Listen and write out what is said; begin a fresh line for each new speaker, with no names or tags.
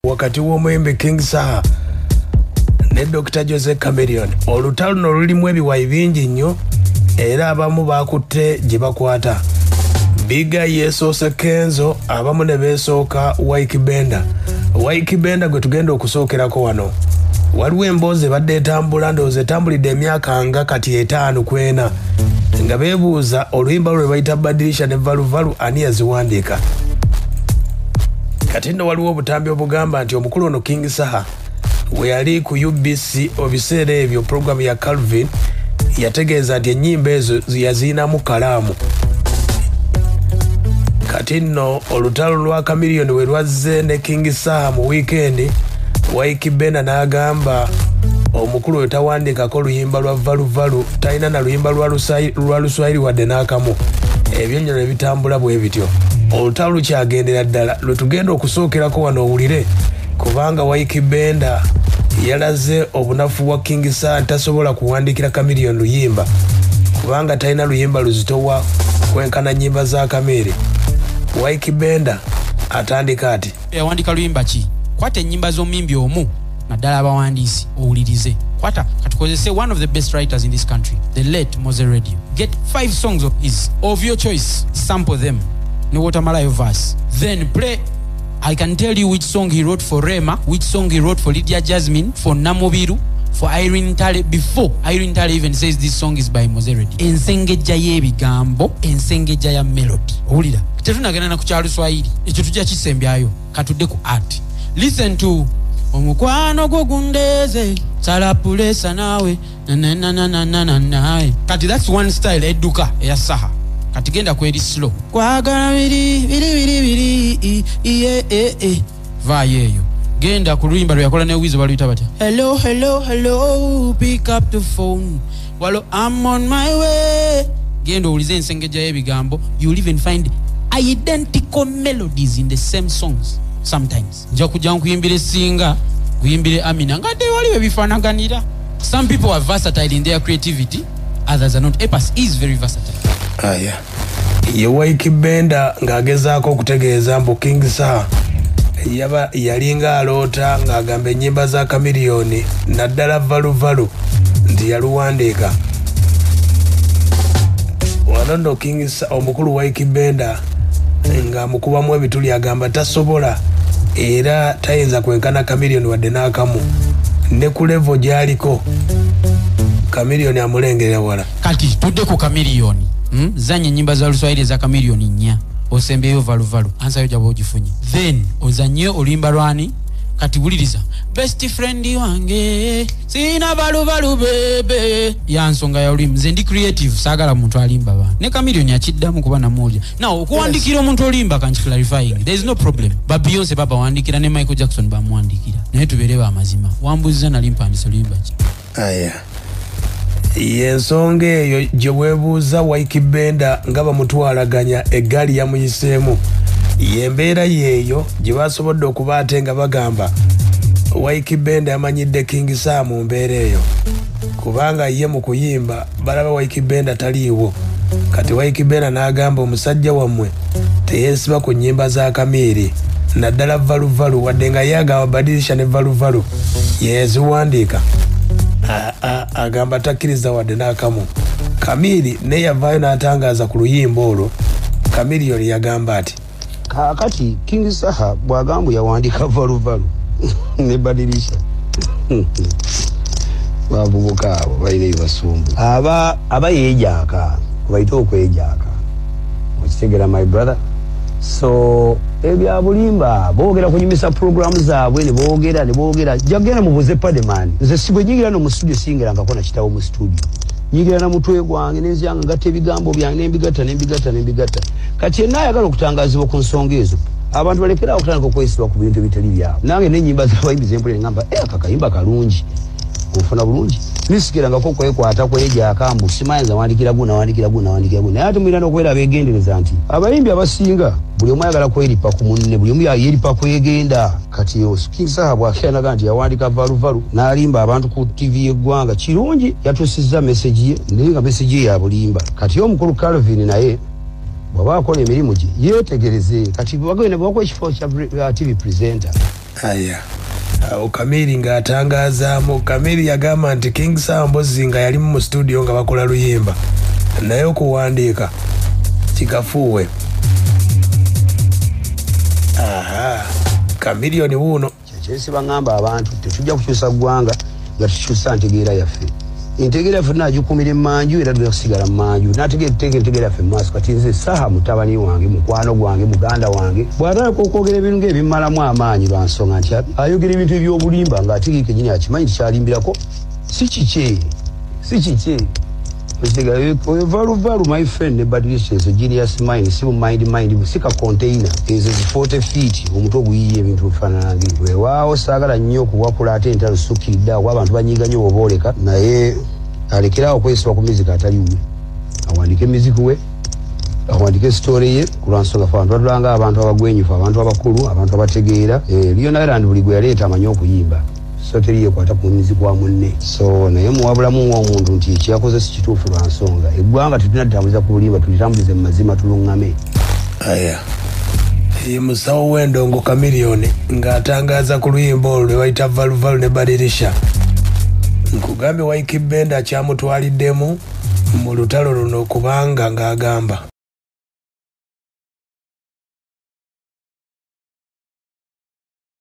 wakati w'omuyimbi King Saha ne Dr. Jose Chameleone. Olutalo luno lulimu ebiwayi bingi nnyo era abamu bakutte gye bakwata. Biga yesoose Kenzo, abamu ne beesooka Wyke Benda. Wyke Benda gwe tugenda okusookerako wano. Waliwo emboozi ebadde etambula, ndowooza etambulidde emyaka nga kati 5 ku 4 nga beebuuza oluyimba lwe bayita Badilisha ne Valuvalu ani yaziwandiika. Kati nno waliwo obutambi obugamba nti omukulu ono King Saha we yali ku UBC obiseera ebyo programu ya Calvin yategeeza nti ennyimba ezo yaziinamu kalaamu. Kati nno olutalo lwa Chameleone we lwazze ne King Saha mu weekend, Wyke Benda n'agamba omukulu we tawandiikako luyimba lwa Valuvalu, talina na luyimba lwa Luswahili wadde n'akamu. Ebyo nno ne bitambula bwe bityo. Olutalo lukyagendera ddala lwe tugenda okusookerako wano owulire, kubanga Wyke Benda yalaze obunafu bwa King Saha tasobola kuwandiikira Chameleone luyimba kubanga talina luyimba luzitowa kwenkana nnyimba za Kamere. Wyke Benda atandika ati
yawandika luyimba ki? Kwata ennyimba z'omuyimbi omu naddala abawandiisi owulirize. Kwata katukozese one of the best writers in this country, the late Mose Radio. Get 5 songs of his of your choice, sample them ne wotamalayo verse, then play. I can tell you which song he wrote for Rema, which song he wrote for Lydia Jasmine, for Namobiru, for Irene Tale, before Irene Tale even says this song is by Mose Radio. Ensengeja y'ebigambo, ensengeja ya melody. Owulira tetunagenda na ku kya Luswahili, ekyo tujja kisembyayo, katudde ku art. Listen to omukwano gwo gundeze salapulesa nawe nawe. Kati that's one style edduka eya Saha. Kati genda kweri slow. Kwagala biri vayeyo. Genda ku luyimba lwe yakola ne Wizo baluyita batya. Hello, pick up the phone. Walo I'm on my way. Genda ulize ensengeja y'ebigambo. You'll even find identical melodies in the same songs sometimes. Nja kujja nkuyimbire Singa, kuyimbire Amina ngade waliwe bifanaganira. Some people are versatile in their creativity, others are not. Epas is very versatile.
Aya. Ye Wyke Benda ng'agezaako okutegeeza mbu King Saha yalinga aloota ng'agamba ennyimba za Chameleone naddala Valuvalu nti yaluwandiika. Wano nno King Saha omukulu Wyke Benda ng'amukubamu ebituli agamba tasobola era tayinza kwenkana Chameleone wadde n'akamu. Ne ku level gy'aliko Chameleone amulengerera wala.
Kati tudde ku Chameleone. Zanye nyimba za Luswahili za Chameleone 4 osembeyo Valuvalu ansa yo jabo ogifunye, then ozanye oluyimba lwani. Kati wuliriza best friend wange sina Valuvalu bebe ya nsonga ya oluyimba. Nze ndi creative sagala muntu alimba bana ne Chameleone akiddamu kuba namulya. Now okuwandikira omuntu olimba kanchi clarifying, there is no problem. Ba Beyonce baba wandikira ne Michael Jackson bamwandikira naye tuberewa amazima. Wambuziza nalimpandisa oluyimba ki?
Aya. Yensonga eyo gye weebuuza Wyke Benda nga bamutwalaganya eggaali yamuyiseemu. Yembeera yeeyo gye basobodde okuba ate nga bagamba Wyke Benda yamanyidde King Saha mu mbeera eyo kubanga ye mu kuyimba balaba Wyke Benda taliiwo. Kati Wyke Benda n'agamba omusajja wammwe teyeesiba ku nnyimba za Kamere naddala Valuvalu wadde nga ye agamba Badilisha ne Valuvalu yeziwandiika. Agamba takkiriza wadde n'akamu. Kamere ne yavaayo n'atangaaza ku luyimba olwo. Chameleone yagamba ati
kakati King Saha bw'agamba yawandiika Valuvalu ne Badilisha bavubuka abo balina ebibasumbu aba yeejaaka bayita okwejaaka okitegera my brother. So ebya bulimba boogera kunyumisa programu zaabwe ne boogera jagenda mubuze Padman. Nze sigwe nyigira no mu studio singera ngakona kitawo mu studio nyigira na mutwe gwange nenziyanga gatte ebigambo byange nembigata kati enayagala okutangazibwa ku nsonga ezo abantu balekera okutandika okwesibwa ku bintu ebitali byabwe. Nange n'ennyimba z'abayimbi zempulira ngamba akakayimba kalungi ofuna bulungi nisikirangako kwekwata kwejaaka mbu simanyiza wandikira guna naye ate mwirana okubeera beegendereza nti abayimbi abasinga buli omu ayagala kweripa ku munne, buli omu yeripa kwegenda. Kati King Saha bw'akiraga nti yawandika Valuvalu n'alimba abantu ku TV y'eggwanga kirungi, yatuusizza meseji ye naye nga meseji ye ya bulimba. Kati omukulu Calvin naye bw'aba akola emirimu gye yeetegereze. Kati bagenda bwakwa ekifo kya TV presenter
aya Kamiri ng'atangazaamu. Kamiri yagamba nti King Sambozi nga yali mu studio nga bakola luyimba naye okuwandiika kikafuuwe. Kamiliyoni wuuno
kyesi bangamba abantu tetujja kukyusa ggwanga nga tukyusa ntegeera yaffe. Entegeera yaffe naagikumira emmanju era tugenda kusigala mu manju. Naategeera tuteeka entegeera yaffe mu maaso. Kati nze Saha mutabani wange, mukwano gwange, muganda wange bw'atandika okwogera ebintu ng'ebimalamu amaanyi lwa nsonga nti ayogera ebintu eby'obulimba ng'ate kennyini akimanyi tikyalimbirako si kikye. Valuvalu my friend ne Badrisha so genius mind si mind sika container ezo 40 feet omuntu oguyiye ebintu bifaanana ng'ebyo. Waawo saagala nnyo okuwakula ate entalo sukkiridde awo abantu banyiga nnyo obooleka naye alekerawo okwesiba ku miziki atali we. Awandike miziki we, awandike story ye kulwa nsonga fe abantu badulanga abantu abagwenyufu, abantu abakulu, abantu abategeera. Lyon Island buli gwe yaleeta amanyi okuyimba. So teri yekwata ku muziki wa munne. So naye muwabulamu omuntu nti ekyakoze si kituufu lwa nsonga eggwanga tetunalitambuliza ku bulimba tulitambulize mu mazima tuluŋŋame.
Aya ye musawo w'endongo Kamiliyoni ng'atangaaza ku luyimba olwo lwe bayita Valuvalu ne Badirisha. Nkugambye Wycliffe Benda kyamutwaliddemu mu lutalo luno kubanga ng'agamba